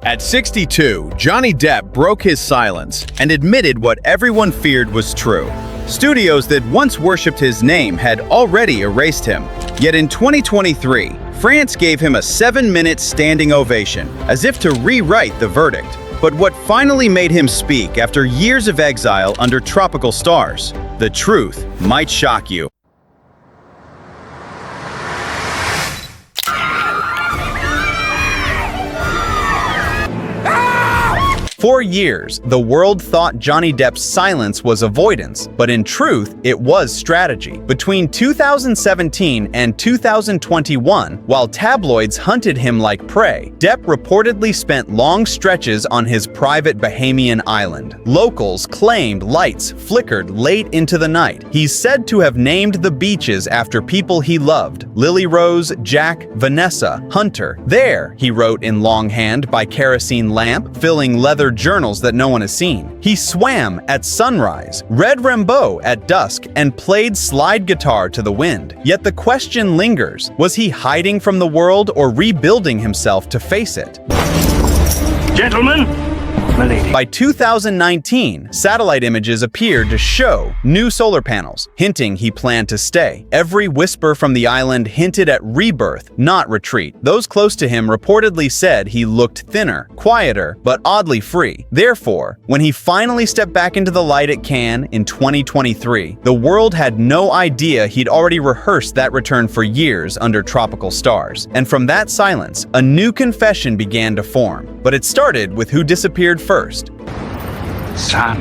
At 62, Johnny Depp broke his silence and admitted what everyone feared was true. Studios that once worshipped his name had already erased him. Yet in 2023, France gave him a 7-minute standing ovation, as if to rewrite the verdict. But what finally made him speak after years of exile under tropical stars? The truth might shock you. For years, the world thought Johnny Depp's silence was avoidance, but in truth, it was strategy. Between 2017 and 2021, while tabloids hunted him like prey, Depp reportedly spent long stretches on his private Bahamian island. Locals claimed lights flickered late into the night. He's said to have named the beaches after people he loved: Lily Rose, Jack, Vanessa, Hunter. There, he wrote in longhand by kerosene lamp, filling leather journals that no one has seen. He swam at sunrise, read Rimbaud at dusk, and played slide guitar to the wind. Yet the question lingers: was he hiding from the world or rebuilding himself to face it? Gentlemen, my lady. By 2019, satellite images appeared to show new solar panels, hinting he planned to stay. Every whisper from the island hinted at rebirth, not retreat. Those close to him reportedly said he looked thinner, quieter, but oddly free. Therefore, when he finally stepped back into the light at Cannes in 2023, the world had no idea he'd already rehearsed that return for years under tropical stars. And from that silence, a new confession began to form. But it started with who disappeared first. Son,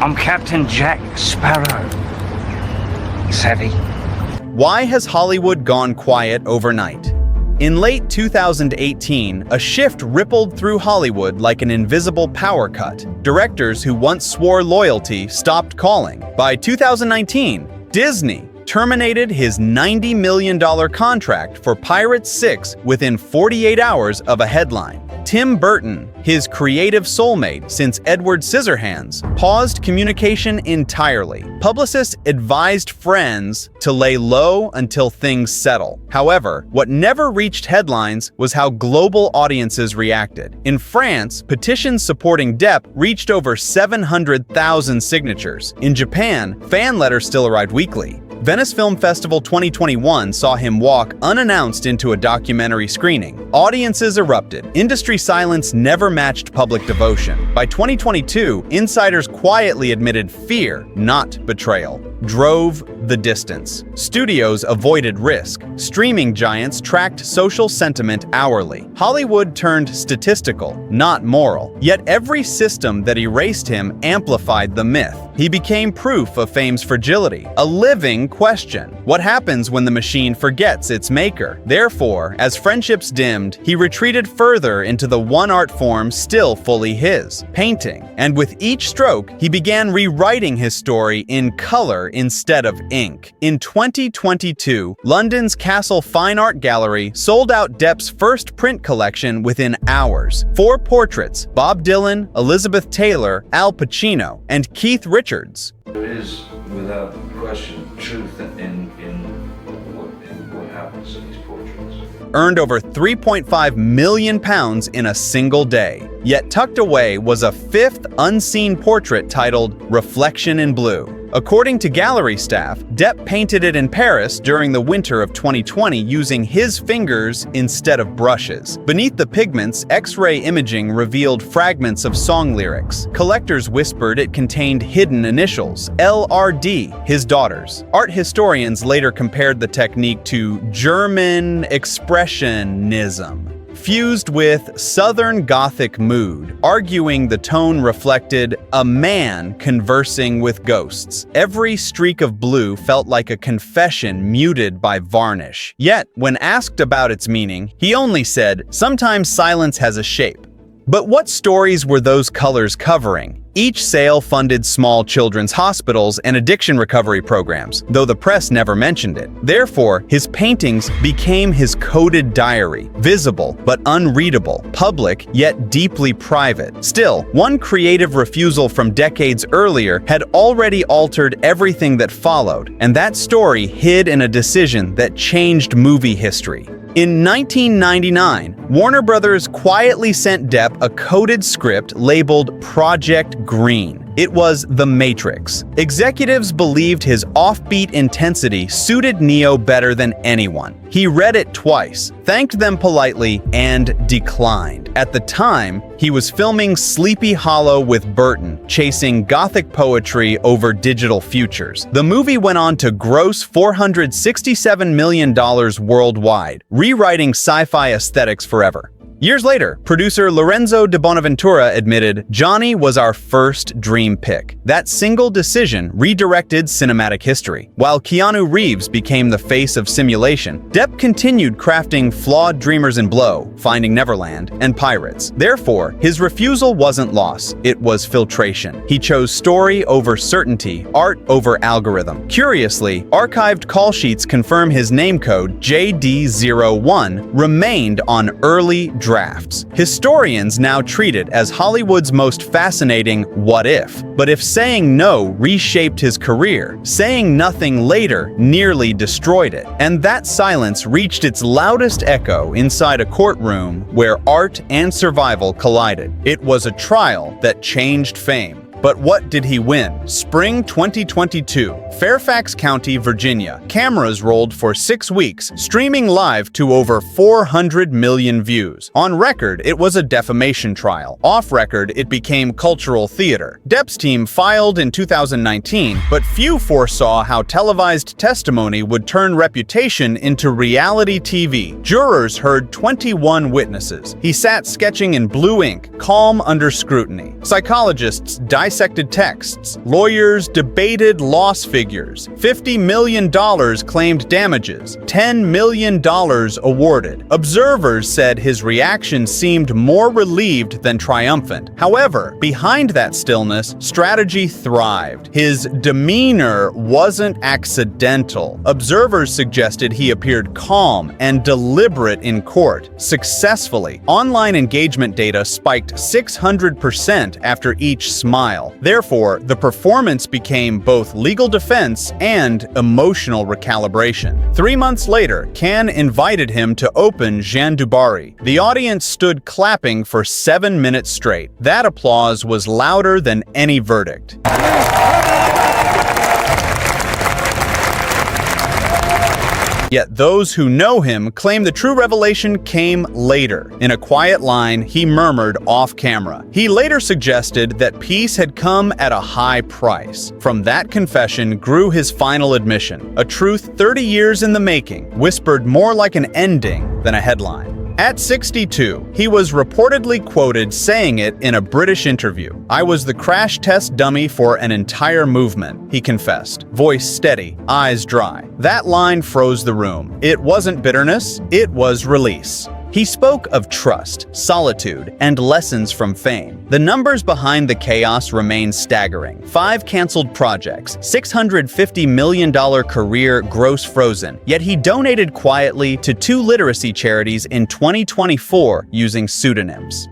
I'm Captain Jack Sparrow. Savvy? Why has Hollywood gone quiet overnight? In late 2018, a shift rippled through Hollywood like an invisible power cut. Directors who once swore loyalty stopped calling. By 2019, Disney terminated his $90 million contract for Pirates 6 within 48 hours of a headline. Tim Burton, his creative soulmate since Edward Scissorhands, paused communication entirely. Publicists advised friends to lay low until things settle. However, what never reached headlines was how global audiences reacted. In France, petitions supporting Depp reached over 700,000 signatures. In Japan, fan letters still arrived weekly. Venice Film Festival 2021 saw him walk unannounced into a documentary screening. Audiences erupted. Industry silence never matched public devotion. By 2022, insiders quietly admitted fear, not betrayal, drove the distance. Studios avoided risk. Streaming giants tracked social sentiment hourly. Hollywood turned statistical, not moral. Yet every system that erased him amplified the myth. He became proof of fame's fragility, a living question. What happens when the machine forgets its maker? Therefore, as friendships dimmed, he retreated further into the one art form still fully his: painting. And with each stroke, he began rewriting his story in color instead of ink. In 2022, London's Castle Fine Art Gallery sold out Depp's first print collection within hours. 4 portraits: Bob Dylan, Elizabeth Taylor, Al Pacino, and Keith Richards. There is, without question, truth in what happens in these portraits. Earned over £3.5 million in a single day. Yet tucked away was a 5th unseen portrait titled Reflection in Blue. According to gallery staff, Depp painted it in Paris during the winter of 2020 using his fingers instead of brushes. Beneath the pigments, X-ray imaging revealed fragments of song lyrics. Collectors whispered it contained hidden initials: LRD, his daughter's. Art historians later compared the technique to German expressionism, fused with Southern Gothic mood, arguing the tone reflected a man conversing with ghosts. Every streak of blue felt like a confession muted by varnish. Yet, when asked about its meaning, he only said, "Sometimes silence has a shape." But what stories were those colors covering? Each sale funded small children's hospitals and addiction recovery programs, though the press never mentioned it. Therefore, his paintings became his coded diary, visible but unreadable, public yet deeply private. Still, one creative refusal from decades earlier had already altered everything that followed, and that story hid in a decision that changed movie history. In 1999, Warner Brothers quietly sent Depp a coded script labeled Project Green. It was The Matrix. Executives believed his offbeat intensity suited Neo better than anyone. He read it twice, thanked them politely, and declined. At the time, he was filming Sleepy Hollow with Burton, chasing gothic poetry over digital futures. The movie went on to gross $467 million worldwide, rewriting sci-fi aesthetics forever. Years later, producer Lorenzo de Bonaventura admitted, "Johnny was our first dream pick." That single decision redirected cinematic history. While Keanu Reeves became the face of simulation, Depp continued crafting flawed Dreamers in Blow, Finding Neverland, and Pirates. Therefore, his refusal wasn't loss, it was filtration. He chose story over certainty, art over algorithm. Curiously, archived call sheets confirm his name code, JD01, remained on early drafts. Historians now treat it as Hollywood's most fascinating what if. But if saying no reshaped his career, saying nothing later nearly destroyed it. And that silence reached its loudest echo inside a courtroom where art and survival collided. It was a trial that changed fame. But what did he win? Spring 2022, Fairfax County, Virginia. Cameras rolled for 6 weeks, streaming live to over 400 million views. On record, it was a defamation trial. Off record, it became cultural theater. Depp's team filed in 2019, but few foresaw how televised testimony would turn reputation into reality TV. Jurors heard 21 witnesses. He sat sketching in blue ink, calm under scrutiny. Psychologists dissected texts. Lawyers debated loss figures. $50 million claimed damages. $10 million awarded. Observers said his reaction seemed more relieved than triumphant. However, behind that stillness, strategy thrived. His demeanor wasn't accidental. Observers suggested he appeared calm and deliberate in court. Successfully, online engagement data spiked 600% after each smile. Therefore, the performance became both legal defense and emotional recalibration. 3 months later, Cannes invited him to open Jean du Barry. The audience stood clapping for 7 minutes straight. That applause was louder than any verdict. Yet those who know him claim the true revelation came later. In a quiet line, he murmured off camera. He later suggested that peace had come at a high price. From that confession grew his final admission, a truth 30 years in the making, whispered more like an ending than a headline. At 62, he was reportedly quoted saying it in a British interview. "I was the crash test dummy for an entire movement," he confessed, voice steady, eyes dry. That line froze the room. It wasn't bitterness, it was release. He spoke of trust, solitude, and lessons from fame. The numbers behind the chaos remain staggering. 5 canceled projects, $650 million career gross frozen, yet he donated quietly to 2 literacy charities in 2024 using pseudonyms.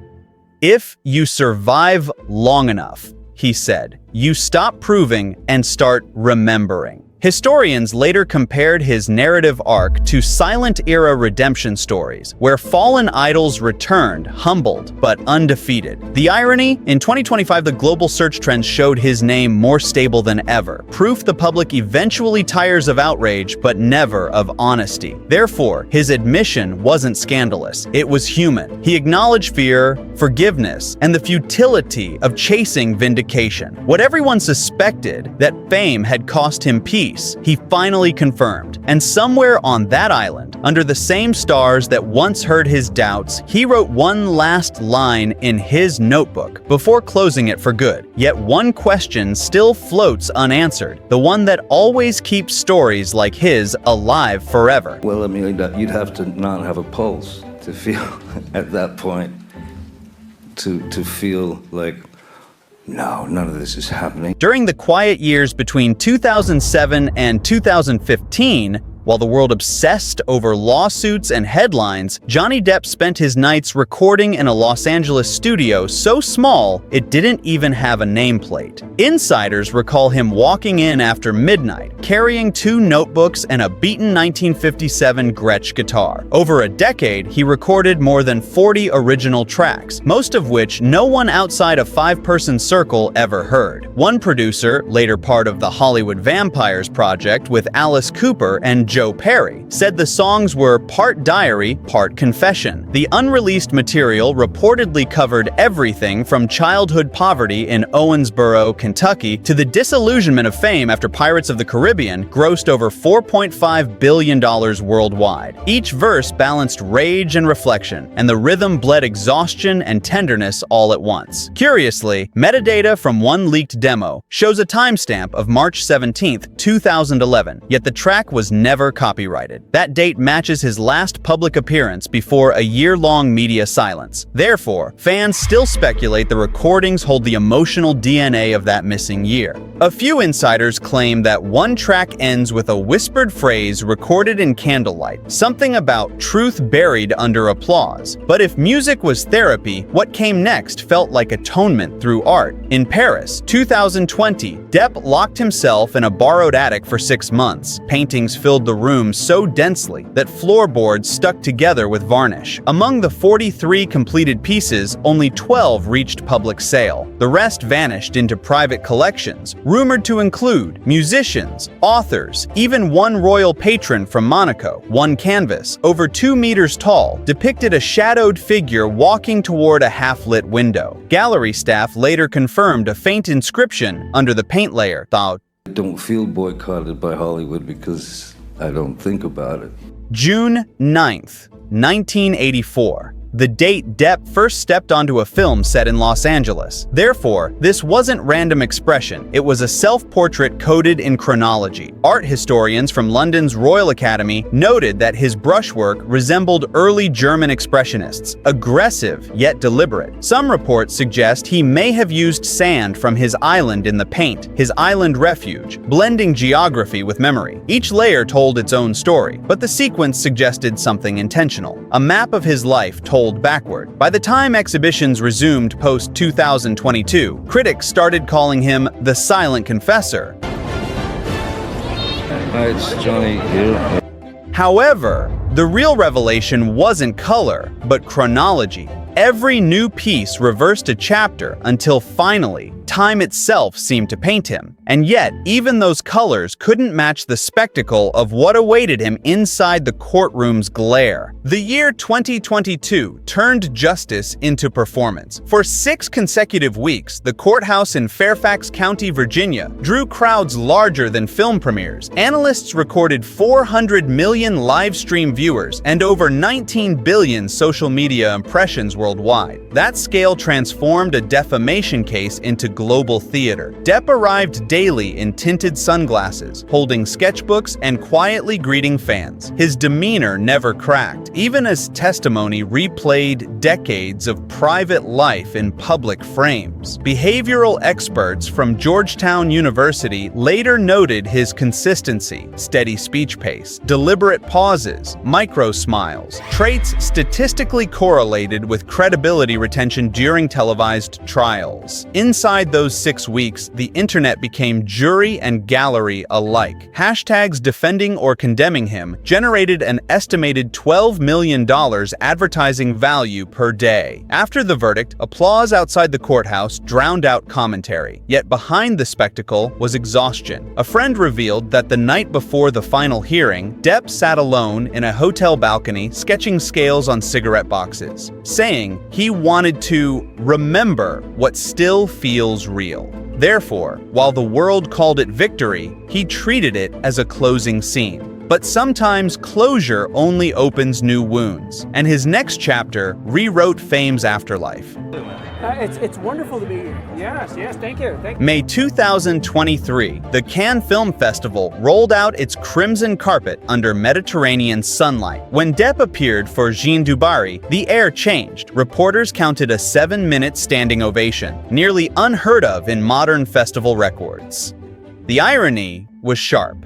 "If you survive long enough," he said, "you stop proving and start remembering." Historians later compared his narrative arc to silent-era redemption stories, where fallen idols returned, humbled, but undefeated. The irony? In 2025, the global search trends showed his name more stable than ever, proof the public eventually tires of outrage, but never of honesty. Therefore, his admission wasn't scandalous, it was human. He acknowledged fear, forgiveness, and the futility of chasing vindication. What everyone suspected, that fame had cost him peace, he finally confirmed. And somewhere on that island, under the same stars that once heard his doubts, he wrote one last line in his notebook before closing it for good. Yet one question still floats unanswered, the one that always keeps stories like his alive forever. Well, I mean, you'd have to not have a pulse to feel at that point, to feel like, no, none of this is happening. During the quiet years between 2007 and 2015, While the world obsessed over lawsuits and headlines, Johnny Depp spent his nights recording in a Los Angeles studio so small it didn't even have a nameplate. Insiders recall him walking in after midnight, carrying 2 notebooks and a beaten 1957 Gretsch guitar. Over a decade, he recorded more than 40 original tracks, most of which no one outside a 5-person circle ever heard. One producer, later part of the Hollywood Vampires project with Alice Cooper and Joe Perry, said the songs were part diary, part confession. The unreleased material reportedly covered everything from childhood poverty in Owensboro, Kentucky, to the disillusionment of fame after Pirates of the Caribbean grossed over $4.5 billion worldwide. Each verse balanced rage and reflection, and the rhythm bled exhaustion and tenderness all at once. Curiously, metadata from one leaked demo shows a timestamp of March 17, 2011, yet the track was never copyrighted. That date matches his last public appearance before a year-long media silence. Therefore, fans still speculate the recordings hold the emotional DNA of that missing year. A few insiders claim that one track ends with a whispered phrase recorded in candlelight, something about truth buried under applause. But if music was therapy, what came next felt like atonement through art. In Paris, 2020, Depp locked himself in a borrowed attic for 6 months. Paintings filled the room so densely that floorboards stuck together with varnish. Among the 43 completed pieces, only 12 reached public sale. The rest vanished into private collections, rumored to include musicians, authors, even one royal patron from Monaco. One canvas, over 2 meters tall, depicted a shadowed figure walking toward a half-lit window. Gallery staff later confirmed a faint inscription under the paint layer. I don't feel boycotted by Hollywood because I don't think about it. June 9th, 1984. The date Depp first stepped onto a film set in Los Angeles. Therefore, this wasn't random expression, it was a self-portrait coded in chronology. Art historians from London's Royal Academy noted that his brushwork resembled early German expressionists, aggressive yet deliberate. Some reports suggest he may have used sand from his island in the paint, his island refuge, blending geography with memory. Each layer told its own story, but the sequence suggested something intentional. A map of his life told backward. By the time exhibitions resumed post-2022, critics started calling him the silent confessor. Hi, it's Johnny here. However, the real revelation wasn't color, but chronology. Every new piece reversed a chapter until finally, time itself seemed to paint him. And yet, even those colors couldn't match the spectacle of what awaited him inside the courtroom's glare. The year 2022 turned justice into performance. For 6 consecutive weeks, the courthouse in Fairfax County, Virginia, drew crowds larger than film premieres. Analysts recorded 400 million live stream viewers and over 19 billion social media impressions worldwide. That scale transformed a defamation case into global theater. Depp arrived daily in tinted sunglasses, holding sketchbooks and quietly greeting fans. His demeanor never cracked, even as testimony replayed decades of private life in public frames. Behavioral experts from Georgetown University later noted his consistency, steady speech pace, deliberate pauses, micro-smiles, traits statistically correlated with credibility retention during televised trials. Inside those 6 weeks, the internet became jury and gallery alike. Hashtags defending or condemning him generated an estimated $12 million advertising value per day. After the verdict, applause outside the courthouse drowned out commentary. Yet behind the spectacle was exhaustion. A friend revealed that the night before the final hearing, Depp sat alone in a hotel balcony sketching scales on cigarette boxes, saying he wanted to remember what still feels real. Therefore, while the world called it victory, he treated it as a closing scene. But sometimes closure only opens new wounds, and his next chapter rewrote fame's afterlife. It's wonderful to be here. Yes, thank you. May 2023, the Cannes Film Festival rolled out its crimson carpet under Mediterranean sunlight. When Depp appeared for Jean du Barry, the air changed. Reporters counted a 7-minute standing ovation, nearly unheard of in modern festival records. The irony was sharp.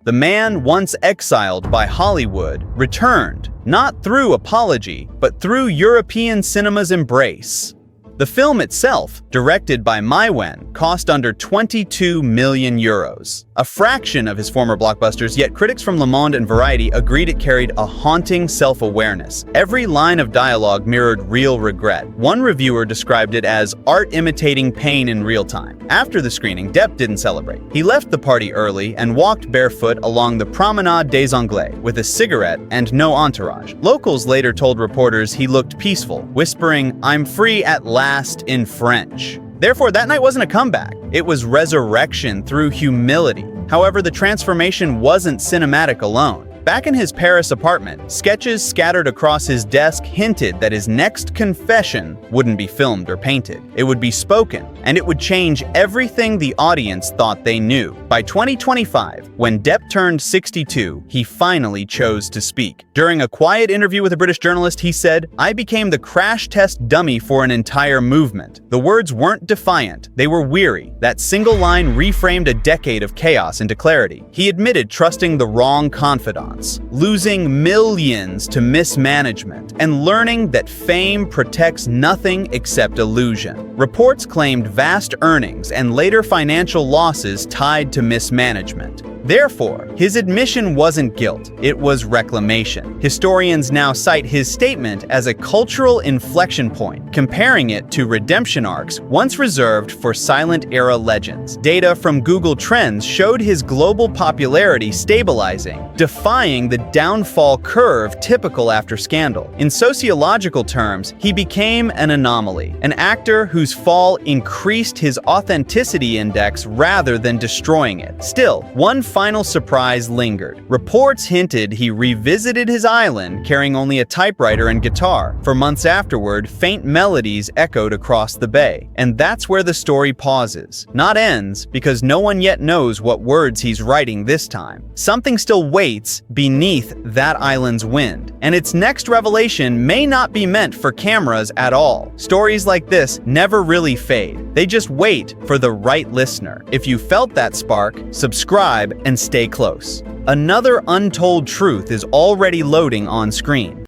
The man once exiled by Hollywood returned, not through apology, but through European cinema's embrace. The film itself, directed by Maiwen, cost under 22 million euros, a fraction of his former blockbusters, yet critics from Le Monde and Variety agreed it carried a haunting self-awareness. Every line of dialogue mirrored real regret. One reviewer described it as art imitating pain in real time. After the screening, Depp didn't celebrate. He left the party early and walked barefoot along the Promenade des Anglais with a cigarette and no entourage. Locals later told reporters he looked peaceful, whispering, "I'm free at last," in French. Therefore, that night wasn't a comeback. It was resurrection through humility. However, the transformation wasn't cinematic alone. Back in his Paris apartment, sketches scattered across his desk hinted that his next confession wouldn't be filmed or painted. It would be spoken, and it would change everything the audience thought they knew. By 2025, when Depp turned 62, he finally chose to speak. During a quiet interview with a British journalist, he said, "I became the crash test dummy for an entire movement." The words weren't defiant, they were weary. That single line reframed a decade of chaos into clarity. He admitted trusting the wrong confidant, losing millions to mismanagement, and learning that fame protects nothing except illusion. Reports claimed vast earnings and later financial losses tied to mismanagement. Therefore, his admission wasn't guilt, it was reclamation. Historians now cite his statement as a cultural inflection point, comparing it to redemption arcs once reserved for silent-era legends. Data from Google Trends showed his global popularity stabilizing, defying the downfall curve typical after scandal. In sociological terms, he became an anomaly, an actor whose fall increased his authenticity index rather than destroying it. Still, one final surprise lingered. Reports hinted he revisited his island carrying only a typewriter and guitar. For months afterward, faint melodies echoed across the bay. And that's where the story pauses, not ends, because no one yet knows what words he's writing this time. Something still waits beneath that island's wind, and its next revelation may not be meant for cameras at all. Stories like this never really fade. They just wait for the right listener. If you felt that spark, subscribe and stay close. Another untold truth is already loading on screen.